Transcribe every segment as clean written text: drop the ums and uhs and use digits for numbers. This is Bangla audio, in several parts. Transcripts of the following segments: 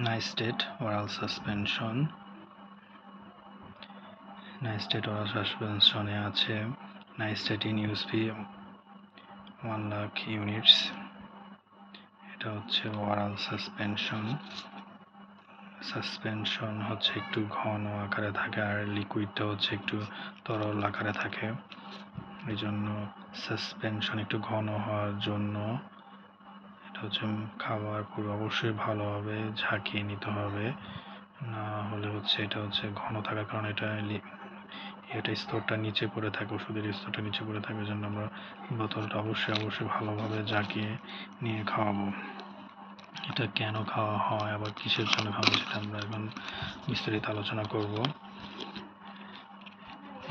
নাইস্টেড ওরাল সাসপেনশন। নাইস্টেড ওরাল সাসপেনশনে আছে নাইস্টেটিন ইউএসপি 1,00,000 ইউনিটস। এটা হচ্ছে ওরাল সাসপেনশন হচ্ছে একটু ঘন আকারে থাকে, আর লিকুইডটা হচ্ছে একটু তরল আকারে থাকে। এই জন্য সাসপেনশন একটু ঘন হওয়ার জন্য এটা হচ্ছে খাবার পুরো অবশ্যই ভালোভাবে ঝাঁকিয়ে নিতে হবে, না হলে হচ্ছে এটা হচ্ছে ঘন থাকার কারণে এটা স্তরটা নিচে পড়ে থাকে, ওষুধের স্তরটা নিচে পড়ে থাকে। জন্য আমরা বোতলটা অবশ্যই ভালোভাবে ঝাঁকিয়ে নিয়ে খাওয়াবো। এটা কেন খাওয়া হয় আবার কিসের জন্য খাওয়া সেটা আমরা এখন বিস্তারিত আলোচনা করব।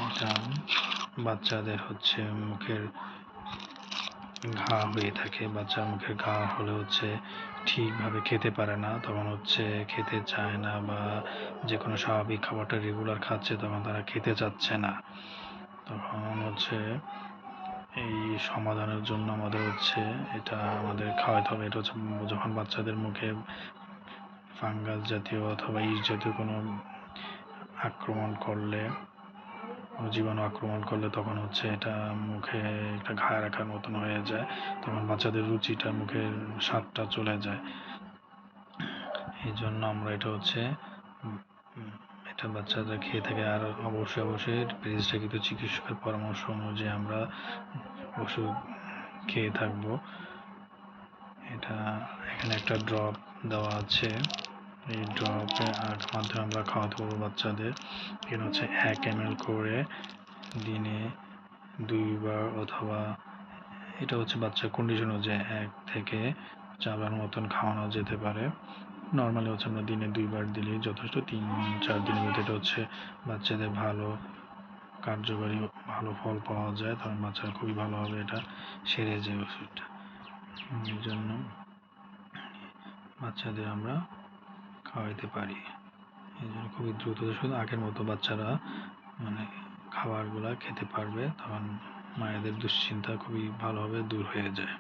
এটা বাচ্চাদের হচ্ছে মুখের ঘা হয়ে থাকে, বাচ্চার মুখের ঘা হলে হচ্ছে ঠিকভাবে খেতে পারে না, তখন হচ্ছে খেতে চায় না, বা যে কোনো স্বাভাবিক খাবারটা রেগুলার খাচ্ছে তখন তারা খেতে চাচ্ছে না। তখন হচ্ছে এই সমাধানের জন্য আমাদের হচ্ছে এটা আমাদের খাওয়াতে হবে। এটা হচ্ছে যখন বাচ্চাদের মুখে ফাঙ্গাস জাতীয় অথবা ইস্ট জাতীয় কোনো জীবাণু আক্রমণ করলে তখন হচ্ছে এটা মুখে একটা ঘা রাখার মতন হয়ে যায়, তখন বাচ্চাদের রুচিটা, মুখের স্বাদটা চলে যায়। এই জন্য আমরা এটা বাচ্চারা খেয়ে থাকে। আর অবশ্যই পরিচিত চিকিৎসকের পরামর্শ অনুযায়ী আমরা ওষুধ খেয়ে থাকবো। এখানে একটা ড্রপ দেওয়া আছে, এই ড্রপের মাধ্যমে আমরা খাওয়াতে পারবো বাচ্চাদের। এখানে হচ্ছে 1 ml করে দিনে 2 বার, অথবা এটা হচ্ছে বাচ্চার কন্ডিশন অনুযায়ী 1 থেকে 4 বার মতন খাওয়ানো যেতে পারে। নর্মালি হচ্ছে আমরা দিনে 2 বার দিলেই যথেষ্ট। 3-4 দিনের মধ্যে এটা হচ্ছে বাচ্চাদের ভালো কার্যকরী ভালো ফল পাওয়া যায়, তখন বাচ্চারা খুবই ভালোভাবে এটা সেরে যায় ওষুধটা। এই জন্য বাচ্চাদের আমরা খাওয়াইতে পারি। এই জন্য খুবই দ্রুত শুধু আগের মতো বাচ্চারা খাবারগুলা খেতে পারবে, তখন মায়েদের দুশ্চিন্তা খুবই ভালোভাবে দূর হয়ে যায়।